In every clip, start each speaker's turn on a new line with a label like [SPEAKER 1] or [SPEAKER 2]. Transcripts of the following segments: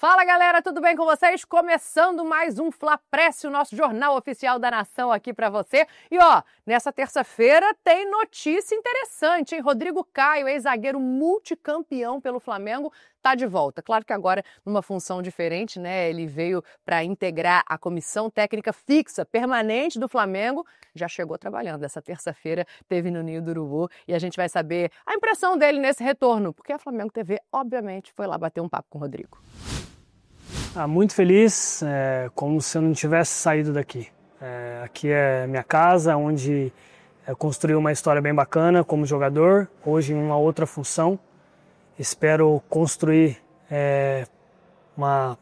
[SPEAKER 1] Fala galera, tudo bem com vocês? Começando mais um Fla Press, o nosso jornal oficial da nação aqui pra você. E ó, nessa terça-feira tem notícia interessante, hein? Rodrigo Caio, ex-zagueiro multicampeão pelo Flamengo, tá de volta. Claro que agora numa função diferente, né? Ele veio para integrar a comissão técnica fixa, permanente do Flamengo. Já chegou trabalhando. Essa terça-feira teve no Ninho do Urubu e a gente vai saber a impressão dele nesse retorno, porque a Flamengo TV, obviamente, foi lá bater um papo com o Rodrigo.
[SPEAKER 2] Muito feliz, como se eu não tivesse saído daqui. Aqui é minha casa, onde construí uma história bem bacana como jogador, hoje em uma outra função. Espero construir uma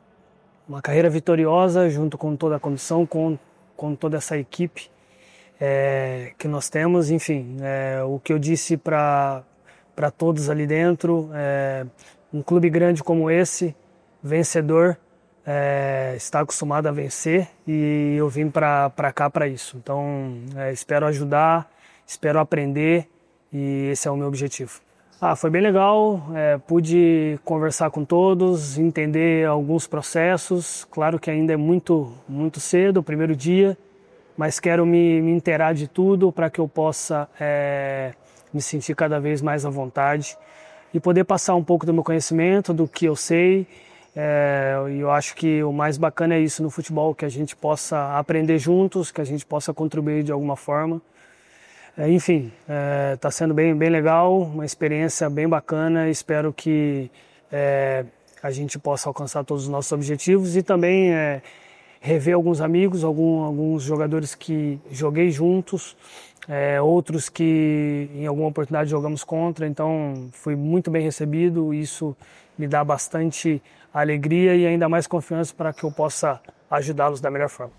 [SPEAKER 2] carreira vitoriosa junto com toda a comissão, com toda essa equipe que nós temos. Enfim, o que eu disse para todos ali dentro, um clube grande como esse, vencedor, está acostumado a vencer e eu vim para cá para isso. Então, espero ajudar, espero aprender e esse é o meu objetivo. Foi bem legal, pude conversar com todos, entender alguns processos. Claro que ainda é muito cedo, o primeiro dia, mas quero me inteirar de tudo para que eu possa me sentir cada vez mais à vontade e poder passar um pouco do meu conhecimento, do que eu sei. E eu acho que o mais bacana é isso no futebol, que a gente possa aprender juntos, que a gente possa contribuir de alguma forma. Enfim, está sendo bem legal, uma experiência bem bacana. Espero que a gente possa alcançar todos os nossos objetivos e também rever alguns amigos, alguns jogadores que joguei juntos, outros que em alguma oportunidade jogamos contra. Então, fui muito bem recebido, isso me dá bastante alegria e ainda mais confiança para que eu possa ajudá-los da melhor forma.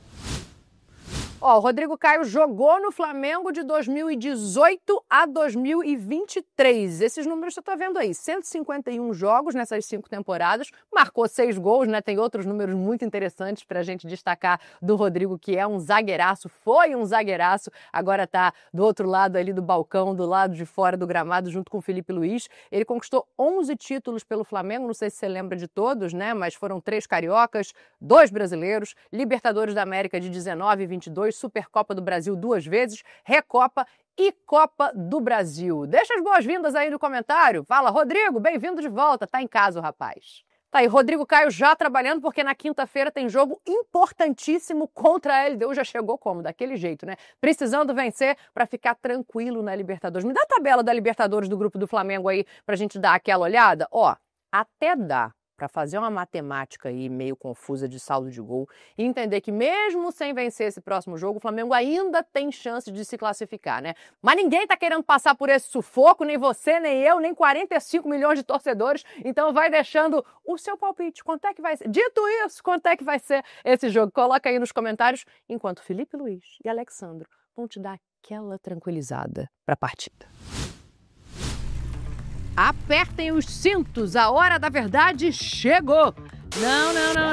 [SPEAKER 1] O Rodrigo Caio jogou no Flamengo de 2018 a 2023. Esses números você está vendo aí, 151 jogos nessas 5 temporadas, marcou 6 gols, né? Tem outros números muito interessantes para a gente destacar do Rodrigo, que é um zagueiraço, foi um zagueiraço, agora está do outro lado ali do balcão, do lado de fora do gramado, junto com o Felipe Luiz. Ele conquistou 11 títulos pelo Flamengo, não sei se você lembra de todos, né? Mas foram 3 cariocas, 2 brasileiros, Libertadores da América de 19 e 22, Supercopa do Brasil 2 vezes, Recopa e Copa do Brasil. Deixa as boas-vindas aí no comentário. Fala, Rodrigo, bem-vindo de volta. Tá em casa o rapaz. Tá aí, Rodrigo Caio já trabalhando, porque na quinta-feira tem jogo importantíssimo contra a LDU. Já chegou como? Daquele jeito, né? Precisando vencer para ficar tranquilo na Libertadores. Me dá a tabela da Libertadores do grupo do Flamengo aí pra gente dar aquela olhada. Até dá para fazer uma matemática aí meio confusa de saldo de gol e entender que mesmo sem vencer esse próximo jogo, o Flamengo ainda tem chance de se classificar, né? Mas ninguém tá querendo passar por esse sufoco, nem você, nem eu, nem 45 milhões de torcedores, então vai deixando o seu palpite. Quanto é que vai ser? Dito isso, quanto é que vai ser esse jogo? Coloca aí nos comentários, enquanto Felipe Luiz e Alexandro vão te dar aquela tranquilizada para a partida. Apertem os cintos, a hora da verdade chegou!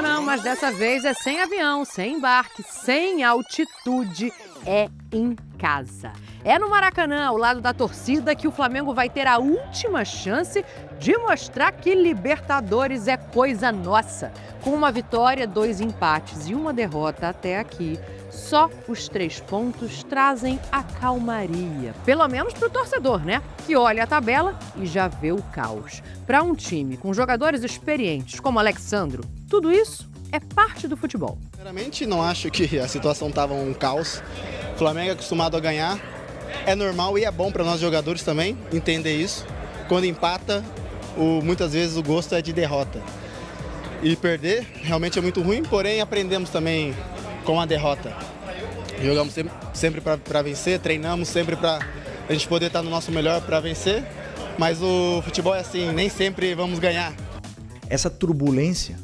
[SPEAKER 1] Não, mas dessa vez é sem avião, sem embarque, sem altitude, é em casa. É no Maracanã, ao lado da torcida, que o Flamengo vai ter a última chance de mostrar que Libertadores é coisa nossa. Com uma vitória, 2 empates e uma derrota até aqui, só os 3 pontos trazem a calmaria. Pelo menos para o torcedor, né? Que olha a tabela e já vê o caos. Para um time com jogadores experientes como Alexandro, tudo isso é parte do futebol.
[SPEAKER 3] Sinceramente, não acho que a situação estava um caos. O Flamengo é acostumado a ganhar. É normal e é bom para nós jogadores também entender isso. Quando empata, muitas vezes o gosto é de derrota. E perder realmente é muito ruim, porém aprendemos também com a derrota. Jogamos sempre para vencer, treinamos sempre para a gente poder estar no nosso melhor para vencer, mas o futebol é assim, nem sempre vamos ganhar.
[SPEAKER 4] Essa turbulência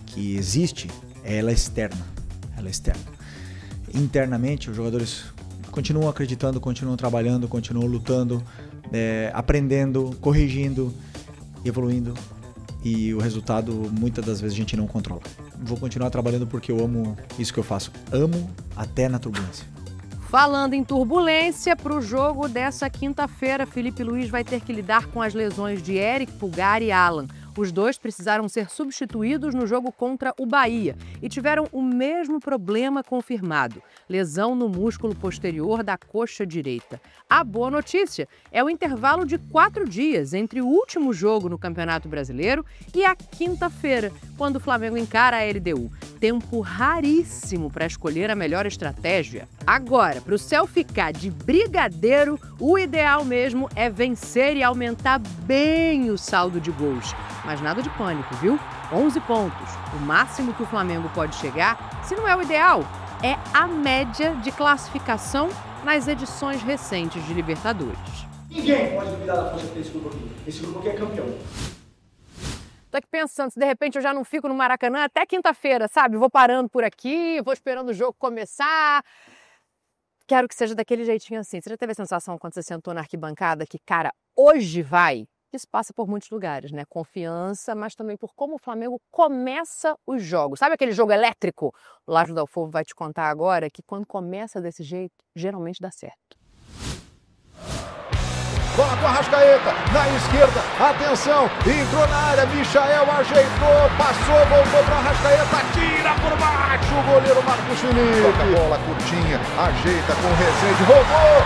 [SPEAKER 4] que existe, ela é externa. Internamente, os jogadores continuam acreditando, continuam trabalhando, continuam lutando, aprendendo, corrigindo, evoluindo. E o resultado, muitas das vezes, a gente não controla. Vou continuar trabalhando porque eu amo isso que eu faço. Amo até na turbulência.
[SPEAKER 1] Falando em turbulência, para o jogo dessa quinta-feira, Felipe Luiz vai ter que lidar com as lesões de Eric, Pulgar e Alan. Os dois precisaram ser substituídos no jogo contra o Bahia e tiveram o mesmo problema confirmado: lesão no músculo posterior da coxa direita. A boa notícia é o intervalo de 4 dias entre o último jogo no Campeonato Brasileiro e a quinta-feira, quando o Flamengo encara a LDU. Tempo raríssimo para escolher a melhor estratégia. Agora, para o céu ficar de brigadeiro, o ideal mesmo é vencer e aumentar bem o saldo de gols. Mas nada de pânico, viu? 11 pontos. O máximo que o Flamengo pode chegar, se não é o ideal, é a média de classificação nas edições recentes de Libertadores.
[SPEAKER 5] Ninguém pode duvidar da força desse grupo aqui. Esse grupo aqui é campeão.
[SPEAKER 1] Tô aqui pensando, se de repente eu já não fico no Maracanã até quinta-feira, sabe? Vou parando por aqui, vou esperando o jogo começar. Quero que seja daquele jeitinho assim. Você já teve a sensação quando você sentou na arquibancada que, cara, hoje vai? Isso passa por muitos lugares, né? Confiança, mas também por como o Flamengo começa os jogos. Sabe aquele jogo elétrico? O Lázaro Dalfovo vai te contar agora que quando começa desse jeito, geralmente dá certo.
[SPEAKER 6] Bola com a Arrascaeta, na esquerda, atenção, entrou na área, Michael ajeitou, passou, voltou para Arrascaeta, tira por baixo, o goleiro Marcos Felipe. Toca a bola curtinha, ajeita com o Rezende, roubou,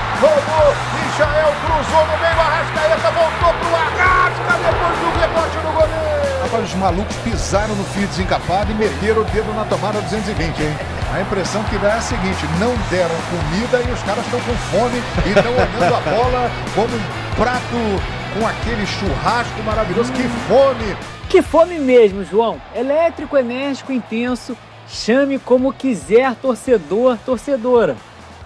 [SPEAKER 6] Michael cruzou no meio, Arrascaeta voltou pro Arrasca, depois do rebote no goleiro. Rapaz, os malucos pisaram no fio desencapado e meteram o dedo na tomada 220, hein? A impressão que dá é a seguinte, não deram comida e os caras estão com fome e estão olhando a bola como um prato com aquele churrasco maravilhoso. Que fome!
[SPEAKER 7] Que fome mesmo, João. Elétrico, enérgico, intenso. Chame como quiser, torcedor, torcedora.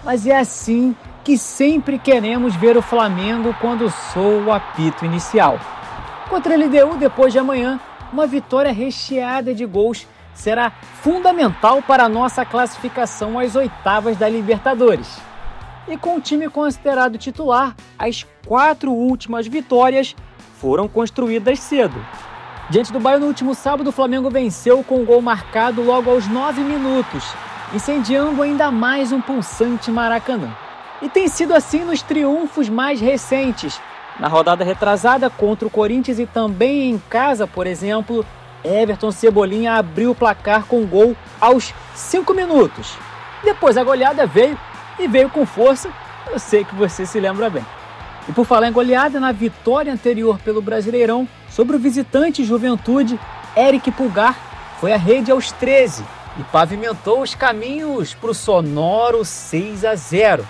[SPEAKER 7] Mas é assim que sempre queremos ver o Flamengo quando soa o apito inicial. Contra a LDU, depois de amanhã, uma vitória recheada de gols será fundamental para a nossa classificação às oitavas da Libertadores. E com o time considerado titular, as 4 últimas vitórias foram construídas cedo. Diante do Bahia no último sábado, o Flamengo venceu com um gol marcado logo aos 9 minutos, incendiando ainda mais um pulsante Maracanã. E tem sido assim nos triunfos mais recentes. Na rodada retrasada contra o Corinthians e também em casa, por exemplo, Everton Cebolinha abriu o placar com gol aos 5 minutos. Depois a goleada veio com força, eu sei que você se lembra bem. E por falar em goleada, na vitória anterior pelo Brasileirão sobre o visitante Juventude, Eric Pulgar foi à rede aos 13 e pavimentou os caminhos para o sonoro 6-0.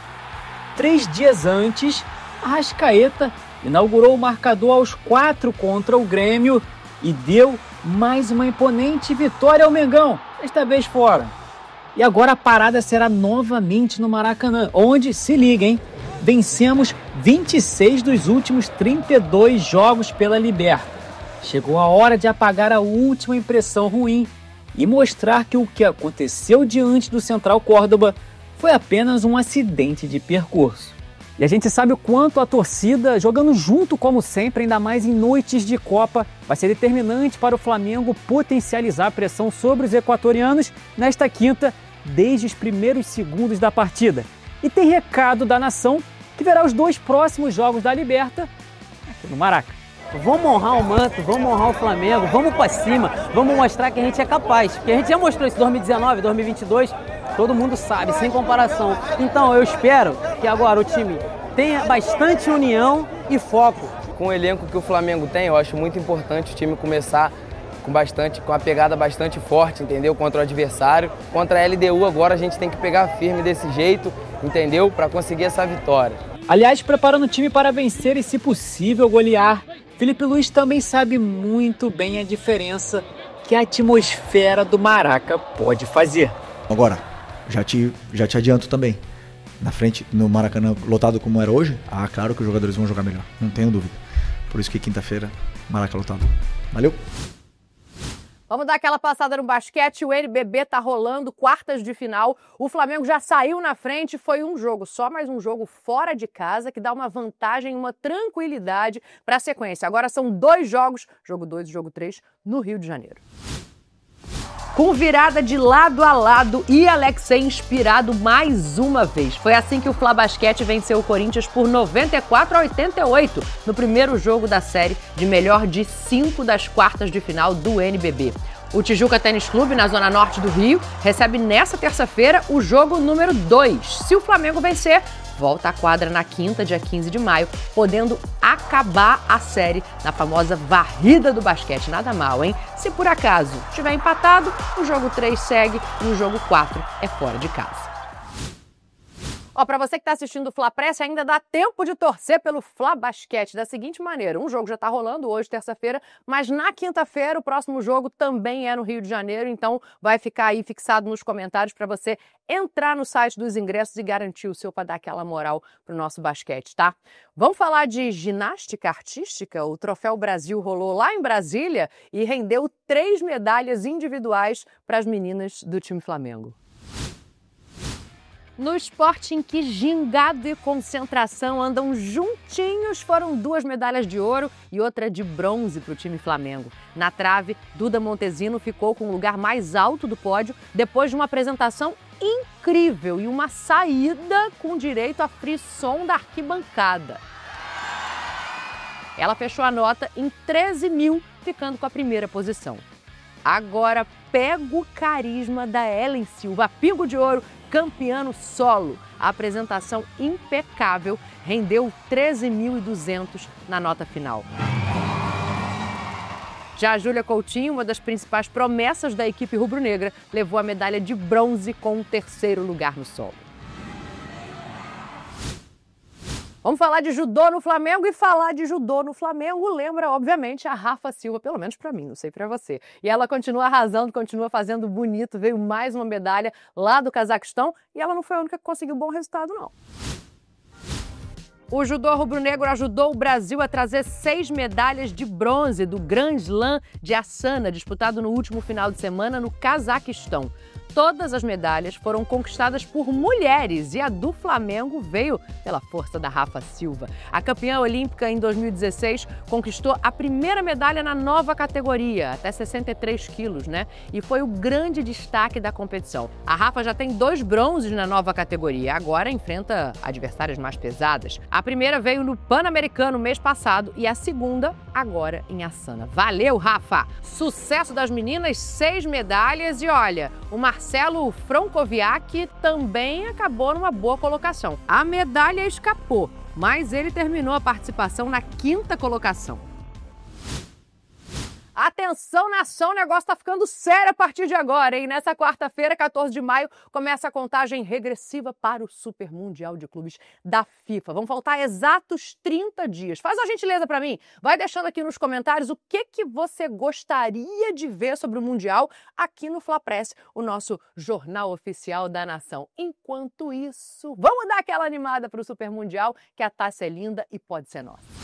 [SPEAKER 7] 3 dias antes, Arrascaeta inaugurou o marcador aos 4 contra o Grêmio e deu mais uma imponente vitória ao Mengão, desta vez fora. E agora a parada será novamente no Maracanã, onde, se liguem, vencemos 26 dos últimos 32 jogos pela Liberta. Chegou a hora de apagar a última impressão ruim e mostrar que o que aconteceu diante do Central Córdoba foi apenas um acidente de percurso. E a gente sabe o quanto a torcida, jogando junto como sempre, ainda mais em noites de Copa, vai ser determinante para o Flamengo potencializar a pressão sobre os equatorianos nesta quinta, desde os primeiros segundos da partida. E tem recado da nação que verá os 2 próximos jogos da Liberta aqui no Maraca.
[SPEAKER 8] Vamos honrar o manto, vamos honrar o Flamengo, vamos pra cima, vamos mostrar que a gente é capaz. Porque a gente já mostrou isso em 2019, 2022, todo mundo sabe, sem comparação. Então eu espero que agora o time tenha bastante união e foco.
[SPEAKER 9] Com o elenco que o Flamengo tem, eu acho muito importante o time começar com uma pegada bastante forte, entendeu? Contra o adversário. Contra a LDU agora a gente tem que pegar firme desse jeito, entendeu? Para conseguir essa vitória.
[SPEAKER 7] Aliás, preparando o time para vencer e, se possível, golear, Felipe Luiz também sabe muito bem a diferença que a atmosfera do Maraca pode fazer.
[SPEAKER 4] Agora, já te adianto também. Na frente, no Maracanã lotado como era hoje, claro que os jogadores vão jogar melhor, não tenho dúvida. Por isso que quinta-feira, Maraca lotado. Valeu!
[SPEAKER 1] Vamos dar aquela passada no basquete, o NBB tá rolando, quartas de final, o Flamengo já saiu na frente, foi um jogo só, mais um jogo fora de casa, que dá uma vantagem, uma tranquilidade para a sequência. Agora são 2 jogos, jogo 2 e jogo 3, no Rio de Janeiro. Com virada de lado a lado e Alexei inspirado mais uma vez. Foi assim que o Fla Basquete venceu o Corinthians por 94-88 no primeiro jogo da série de melhor de 5 das quartas de final do NBB. O Tijuca Tênis Clube, na zona norte do Rio, recebe nesta terça-feira o jogo número 2. Se o Flamengo vencer, volta à quadra na quinta, dia 15 de maio, podendo acabar a série na famosa varrida do basquete. Nada mal, hein? Se por acaso estiver empatado, o jogo 3 segue e o jogo 4 é fora de casa. Ó, para você que está assistindo o Fla Press, ainda dá tempo de torcer pelo Fla Basquete da seguinte maneira. Um jogo já está rolando hoje, terça-feira, mas na quinta-feira o próximo jogo também é no Rio de Janeiro, então vai ficar aí fixado nos comentários para você entrar no site dos ingressos e garantir o seu para dar aquela moral para o nosso basquete, tá? Vamos falar de ginástica artística? O Troféu Brasil rolou lá em Brasília e rendeu 3 medalhas individuais para as meninas do time Flamengo. No esporte em que gingado e concentração andam juntinhos, foram 2 medalhas de ouro e outra de bronze para o time Flamengo. Na trave, Duda Montezino ficou com o lugar mais alto do pódio depois de uma apresentação incrível e uma saída com direito a frisson da arquibancada. Ela fechou a nota em 13.000, ficando com a primeira posição. Agora pega o carisma da Ellen Silva, pingo de ouro, campeã no solo. A apresentação impecável rendeu 13.200 na nota final. Já a Júlia Coutinho, uma das principais promessas da equipe rubro-negra, levou a medalha de bronze com o 3º lugar no solo. Vamos falar de judô no Flamengo, e falar de judô no Flamengo lembra, obviamente, a Rafa Silva, pelo menos para mim, não sei para você. E ela continua arrasando, continua fazendo bonito, veio mais uma medalha lá do Cazaquistão e ela não foi a única que conseguiu bom resultado, não. O judô rubro-negro ajudou o Brasil a trazer 6 medalhas de bronze do Grand Slam de Astana, disputado no último final de semana no Cazaquistão. Todas as medalhas foram conquistadas por mulheres e a do Flamengo veio pela força da Rafa Silva. A campeã olímpica em 2016 conquistou a primeira medalha na nova categoria, até 63 quilos, né? E foi o grande destaque da competição. A Rafa já tem 2 bronzes na nova categoria, agora enfrenta adversárias mais pesadas. A primeira veio no Pan-Americano mês passado e a segunda agora em Astana. Valeu, Rafa! Sucesso das meninas, 6 medalhas e olha, o Marcelo Frankowiak também acabou numa boa colocação. A medalha escapou, mas ele terminou a participação na 5ª colocação. Atenção, nação, o negócio tá ficando sério a partir de agora, hein? Nessa quarta-feira, 14 de maio, começa a contagem regressiva para o Super Mundial de Clubes da FIFA. Vão faltar exatos 30 dias. Faz uma gentileza para mim, vai deixando aqui nos comentários o que você gostaria de ver sobre o Mundial aqui no Fla Press, o nosso jornal oficial da nação. Enquanto isso, vamos dar aquela animada para o Super Mundial, que a taça é linda e pode ser nossa.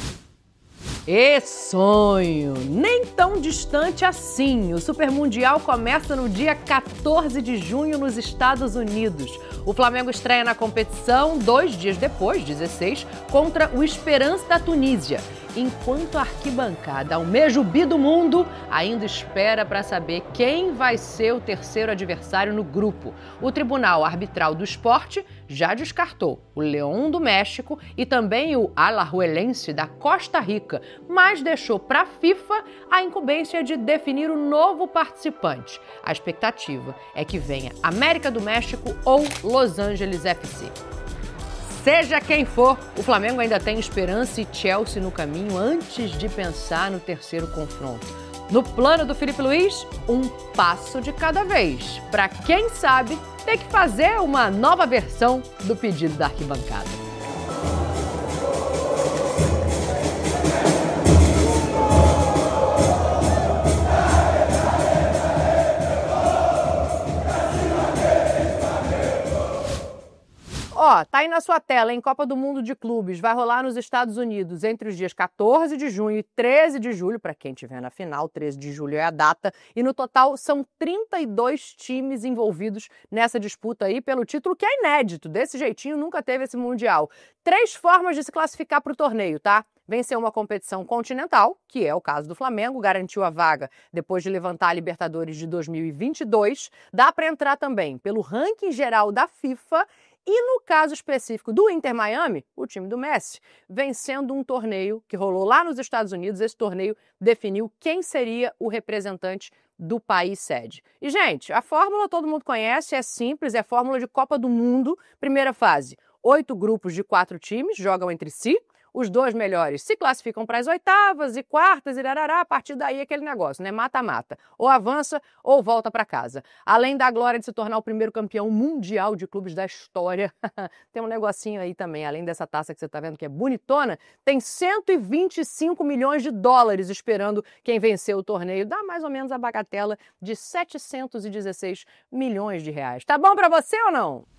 [SPEAKER 1] E sonho! Nem tão distante assim. O Super Mundial começa no dia 14 de junho nos Estados Unidos. O Flamengo estreia na competição 2 dias depois, 16, contra o Esperance da Tunísia. Enquanto a arquibancada, o Mejubi do mundo, ainda espera para saber quem vai ser o 3º adversário no grupo. O Tribunal Arbitral do Esporte já descartou o León do México e também o Alajuelense da Costa Rica, mas deixou para a FIFA a incumbência de definir o novo participante. A expectativa é que venha América do México ou Los Angeles FC. Seja quem for, o Flamengo ainda tem Esperance e Chelsea no caminho antes de pensar no 3º confronto. No plano do Felipe Luiz, um passo de cada vez, para quem sabe ter que fazer uma nova versão do pedido da arquibancada. Ó, tá aí na sua tela, em Copa do Mundo de Clubes, vai rolar nos Estados Unidos entre os dias 14 de junho e 13 de julho, para quem estiver na final, 13 de julho é a data, e no total são 32 times envolvidos nessa disputa aí pelo título, que é inédito, desse jeitinho nunca teve esse Mundial. 3 formas de se classificar para o torneio, tá? Venceu uma competição continental, que é o caso do Flamengo, garantiu a vaga depois de levantar a Libertadores de 2022. Dá para entrar também pelo ranking geral da FIFA e, no caso específico do Inter Miami, o time do Messi, vencendo um torneio que rolou lá nos Estados Unidos. Esse torneio definiu quem seria o representante do país sede. E, gente, a fórmula todo mundo conhece, é simples, é a fórmula de Copa do Mundo. Primeira fase, 8 grupos de 4 times jogam entre si. Os 2 melhores se classificam para as oitavas e quartas e darará, a partir daí aquele negócio, né? Mata-mata. Ou avança ou volta para casa. Além da glória de se tornar o primeiro campeão mundial de clubes da história, tem um negocinho aí também, além dessa taça que você está vendo que é bonitona, tem 125 milhões de dólares esperando quem venceu o torneio. Dá mais ou menos a bagatela de 716 milhões de reais. Tá bom para você ou não?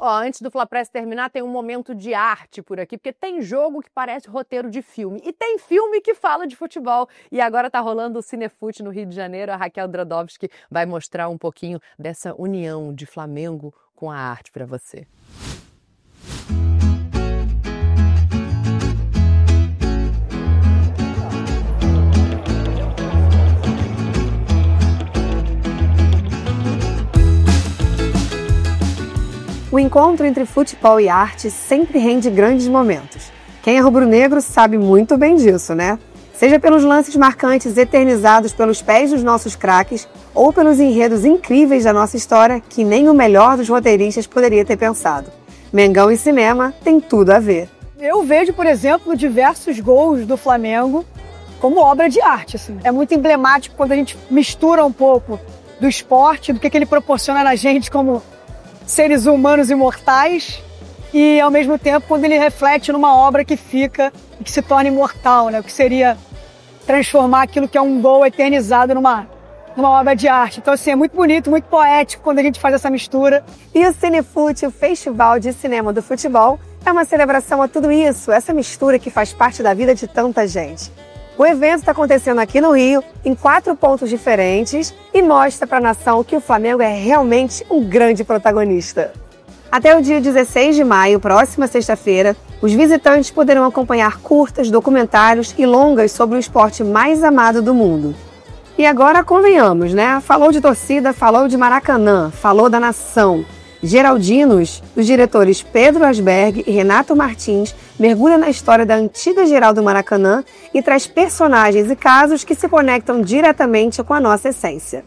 [SPEAKER 1] Ó, antes do Fla Press terminar, tem um momento de arte por aqui, porque tem jogo que parece roteiro de filme e tem filme que fala de futebol. E agora tá rolando o Cinefute no Rio de Janeiro. A Raquel Drodowski vai mostrar um pouquinho dessa união de Flamengo com a arte para você.
[SPEAKER 10] O encontro entre futebol e arte sempre rende grandes momentos. Quem é rubro-negro sabe muito bem disso, né? Seja pelos lances marcantes eternizados pelos pés dos nossos craques ou pelos enredos incríveis da nossa história que nem o melhor dos roteiristas poderia ter pensado. Mengão e cinema tem tudo a ver.
[SPEAKER 11] Eu vejo, por exemplo, diversos gols do Flamengo como obra de arte. Assim. É muito emblemático quando a gente mistura um pouco do esporte, do que ele proporciona na gente como seres humanos imortais e, ao mesmo tempo, quando ele reflete numa obra que fica e que se torna imortal, né? O que seria transformar aquilo que é um gol eternizado numa obra de arte. Então, assim, é muito bonito, muito poético quando a gente faz essa mistura.
[SPEAKER 10] E o Cinefute, o Festival de Cinema do Futebol, é uma celebração a tudo isso, essa mistura que faz parte da vida de tanta gente. O evento está acontecendo aqui no Rio, em 4 pontos diferentes, e mostra para a nação que o Flamengo é realmente um grande protagonista. Até o dia 16 de maio, próxima sexta-feira, os visitantes poderão acompanhar curtas, documentários e longas sobre o esporte mais amado do mundo. E agora convenhamos, né? Falou de torcida, falou de Maracanã, falou da nação. Geraldinos, dos diretores Pedro Asberg e Renato Martins, mergulha na história da antiga geral do Maracanã e traz personagens e casos que se conectam diretamente com a nossa essência.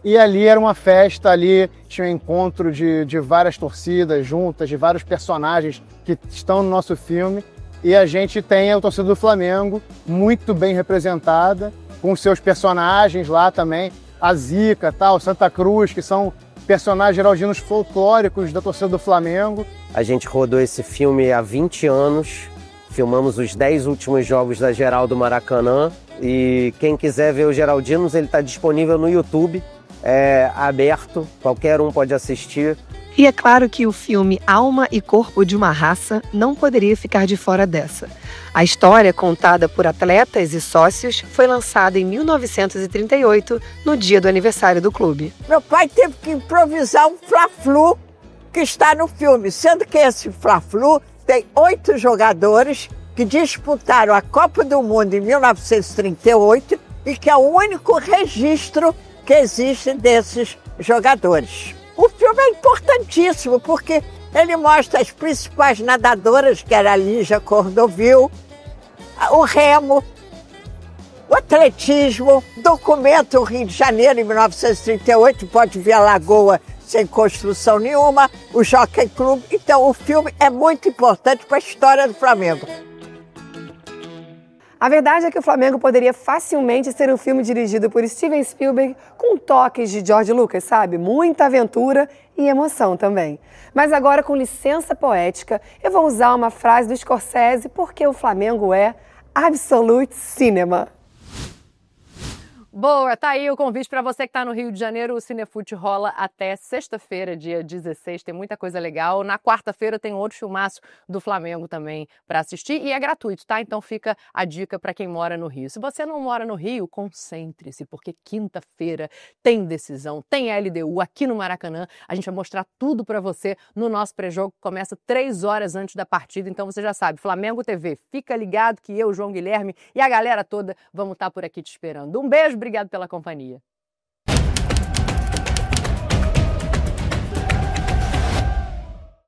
[SPEAKER 12] E ali era uma festa, ali tinha um encontro de várias torcidas juntas, de vários personagens que estão no nosso filme. E a gente tem a torcida do Flamengo muito bem representada, com seus personagens lá também, a Zica, tal, Santa Cruz, que são personagens geraldinos folclóricos da torcida do Flamengo.
[SPEAKER 13] A gente rodou esse filme há 20 anos, filmamos os 10 últimos jogos da Geral do Maracanã e quem quiser ver os Geraldinos, ele está disponível no YouTube, é aberto, qualquer um pode assistir.
[SPEAKER 10] E é claro que o filme Alma e Corpo de uma Raça não poderia ficar de fora dessa. A história, contada por atletas e sócios, foi lançada em 1938, no dia do aniversário do clube.
[SPEAKER 14] Meu pai teve que improvisar um Fla-Flu que está no filme, sendo que esse Fla-Flu tem 8 jogadores que disputaram a Copa do Mundo em 1938 e que é o único registro que existe desses jogadores. O filme é importantíssimo porque ele mostra as principais nadadoras, que era a Lígia Cordovil, o remo, o atletismo, documenta o Rio de Janeiro em 1938, pode ver a Lagoa sem construção nenhuma, o Jockey Club. Então o filme é muito importante para a história do Flamengo.
[SPEAKER 10] A verdade é que o Flamengo poderia facilmente ser um filme dirigido por Steven Spielberg com toques de George Lucas, sabe? Muita aventura e emoção também. Mas agora, com licença poética, eu vou usar uma frase do Scorsese porque o Flamengo é absolute cinema.
[SPEAKER 1] Boa, tá aí o convite para você que está no Rio de Janeiro. O Cinefute rola até sexta-feira, dia 16. Tem muita coisa legal. Na quarta-feira tem outro filmaço do Flamengo também para assistir e é gratuito, tá? Então fica a dica para quem mora no Rio. Se você não mora no Rio, concentre-se, porque quinta-feira tem decisão, tem LDU aqui no Maracanã. A gente vai mostrar tudo para você no nosso pré-jogo, que começa 3 horas antes da partida. Então você já sabe, Flamengo TV, fica ligado que eu, João Guilherme e a galera toda vamos estar por aqui te esperando. Um beijo, obrigado pela companhia.